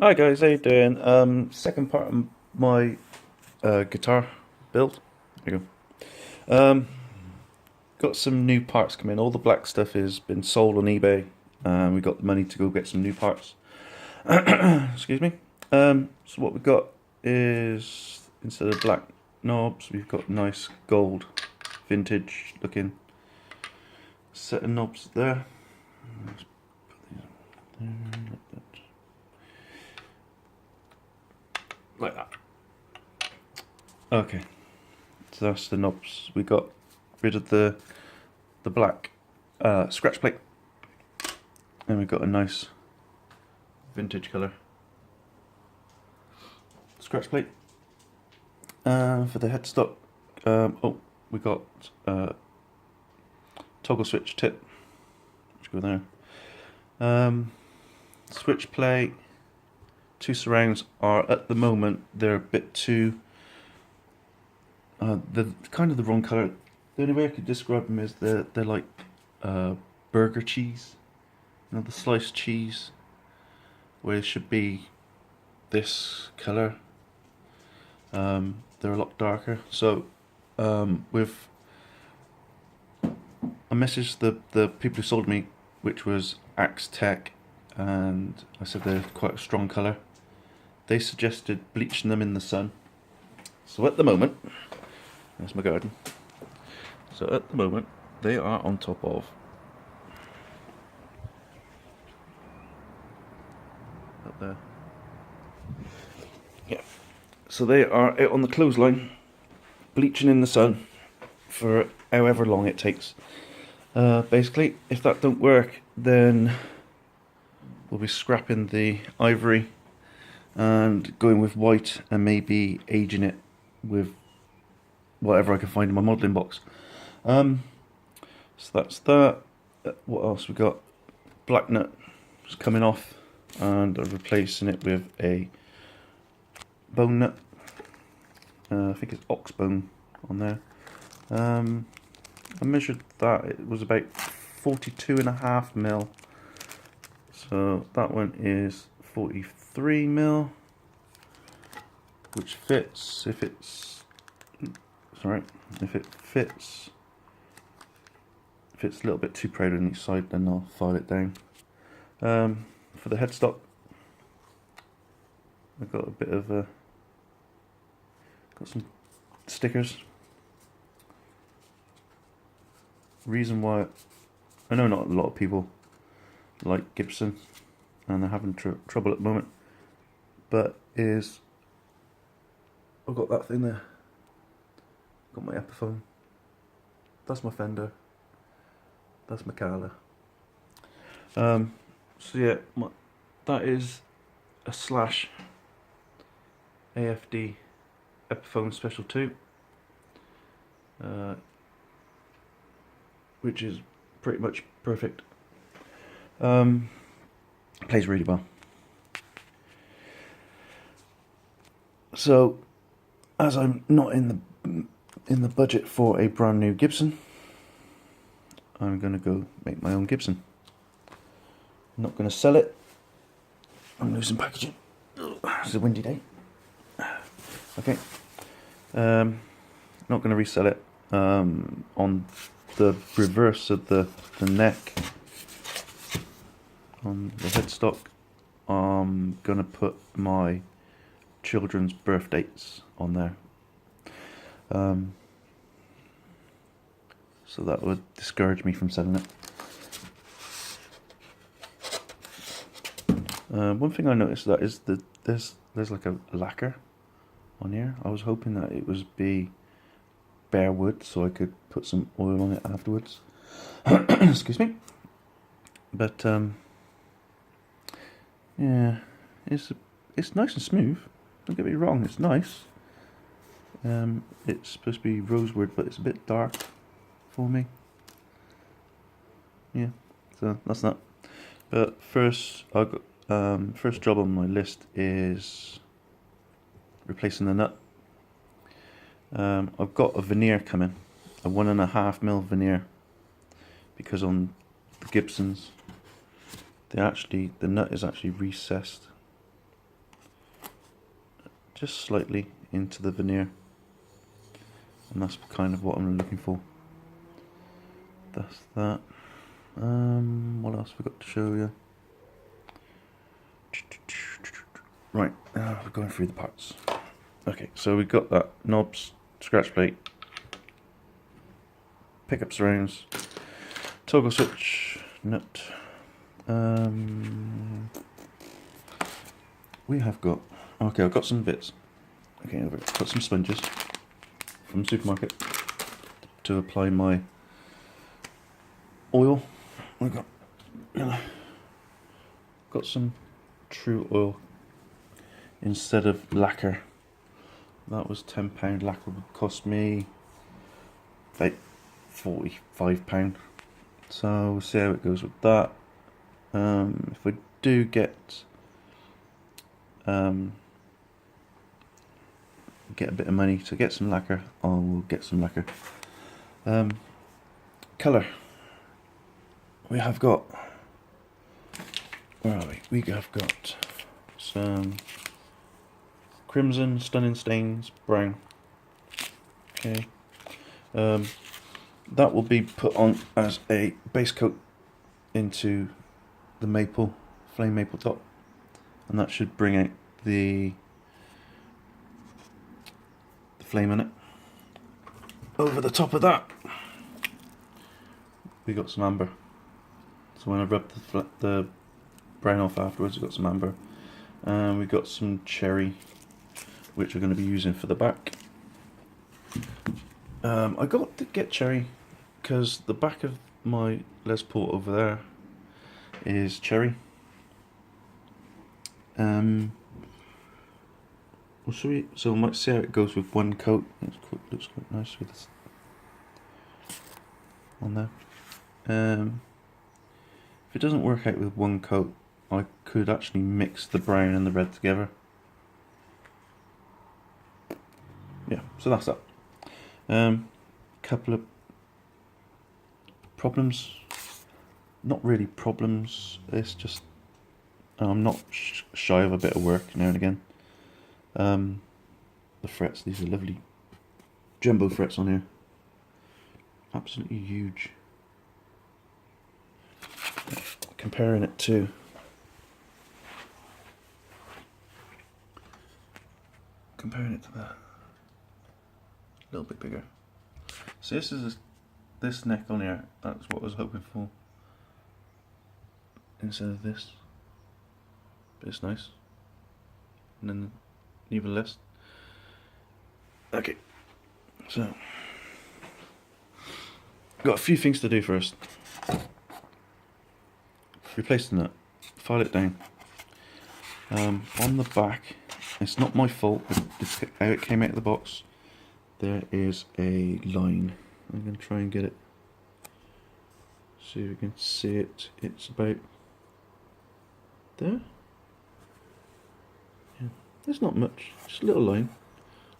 Hi guys, how you doing? Second part of my guitar build. There you go. Got some new parts coming. All the black stuff has been sold on eBay, and we got the money to go get some new parts. Excuse me. So what we got is, instead of black knobs, we've got nice gold, vintage looking set of knobs there. Let's put these there, like that. Okay, so that's the knobs. We got rid of the black scratch plate, and we've got a nice vintage colour scratch plate. For the headstock, we got toggle switch tip, which go there. Switch plate, two surrounds are at the moment they're a bit too the kind of the wrong colour. The only way I could describe them is they're like burger cheese, you know, the sliced cheese, where it should be this colour. They're a lot darker. So with I messaged the people who sold me, which was Axe Tech, and I said they're quite a strong colour. They suggested bleaching them in the sun. So at the moment, there's my garden. So at the moment, they are on top of up there. Yeah. So they are out on the clothesline, bleaching in the sun for however long it takes. Basically, if that don't work, then we'll be scrapping the ivory and going with white, and maybe aging it with whatever I can find in my modelling box. So that's that. What else we got? Black nut is coming off, and I'm replacing it with a bone nut. I think it's ox bone on there. I measured that, it was about 42.5mm. So that one is 43mm, which fits if it fits a little bit too proud on each side, then I'll file it down. For the headstock, I've got a bit of got some stickers. Reason why I know not a lot of people like Gibson and they're having trouble at the moment, but is I've got that thing there, got my Epiphone, that's my Fender, that's my Carla. So yeah, that is a Slash AFD Epiphone Special 2, which is pretty much perfect. Plays really well. So, as I'm not in the budget for a brand new Gibson, I'm going to go make my own Gibson. I'm not going to sell it. I'm losing packaging. It's a windy day. Okay. Not going to resell it. On the reverse of the neck, on the headstock, I'm going to put my children's birth dates on there. So that would discourage me from selling it. One thing I noticed that is that there's like a lacquer on here. I was hoping that it was be bare wood so I could put some oil on it afterwards. Excuse me. But yeah, it's nice and smooth. Don't get me wrong, it's nice. It's supposed to be rosewood, but it's a bit dark for me. Yeah, so that's that. But first, I got first job on my list is replacing the nut. I've got a veneer coming, a 1.5mm veneer, because on the Gibsons, the nut is actually recessed just slightly into the veneer, and that's kind of what I'm looking for. That's that. What else have we got to show you? Right, we're going through the parts. Okay, so we got that knobs, scratch plate, pickup surrounds, toggle switch, nut. We have got, okay, I've got some bits. Okay, I've got some sponges from the supermarket to apply my oil. I've got some true oil instead of lacquer. That was £10. Lacquer would cost me about £45. So we'll see how it goes with that. If we do get a bit of money to get some lacquer, I will get some lacquer. Colour. We have got, where are we? We have got some crimson, stunning stains, brown. Okay. That will be put on as a base coat into the maple, flame maple top, and that should bring out the flame in it. Over the top of that, we got some amber. So when I rub the brown off afterwards, we've got some amber. And we've got some cherry, which we're going to be using for the back. I got to get cherry because the back of my Les Paul over there is cherry. So we might see how it goes with one coat. It looks quite nice with this on there. If it doesn't work out with one coat, I could actually mix the brown and the red together. Yeah, so that's that. Couple of problems. Not really problems, it's just I'm not shy of a bit of work now and again. The frets, these are lovely jumbo frets on here. Absolutely huge. Comparing it to that, a little bit bigger. So this is this neck on here. That's what I was hoping for instead of this. But it's nice. And then even less. Okay, so got a few things to do first. Replace the nut, file it down. On the back, it's not my fault, it's how it came out of the box. There is a line. I'm going to try and get it. See if we can see it. It's about there. Yeah, there's not much, just a little line.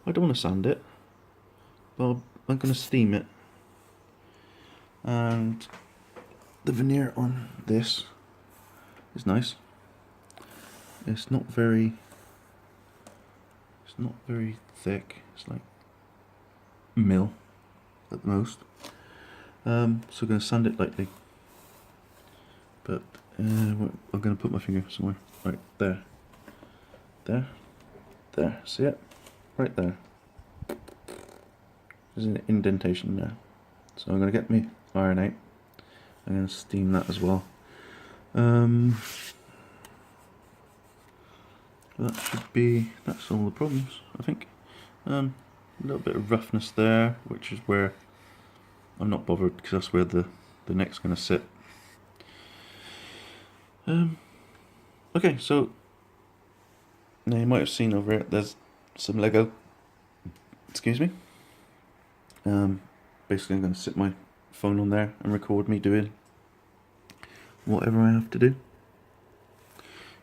I don't want to sand it, but I'm going to steam it. And the veneer on this is nice. It's not very thick. It's like mil at the most. So I'm going to sand it lightly. But I'm going to put my finger somewhere. Right there. There. There. See it? Right there. There's an indentation there. So I'm going to get my iron out. I'm going to steam that as well. That's all the problems, I think. A little bit of roughness there, which is where I'm not bothered because that's where the neck's going to sit. Okay, so now you might have seen over here there's some Lego. Excuse me. Basically I'm going to sit my phone on there and record me doing whatever I have to do.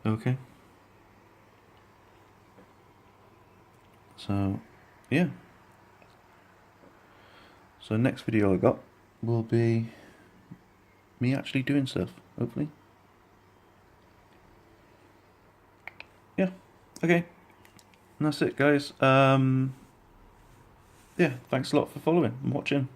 Okay. So, yeah. So next video I got will be me actually doing stuff, hopefully. Yeah. Okay. And that's it, guys. Yeah, thanks a lot for following and watching.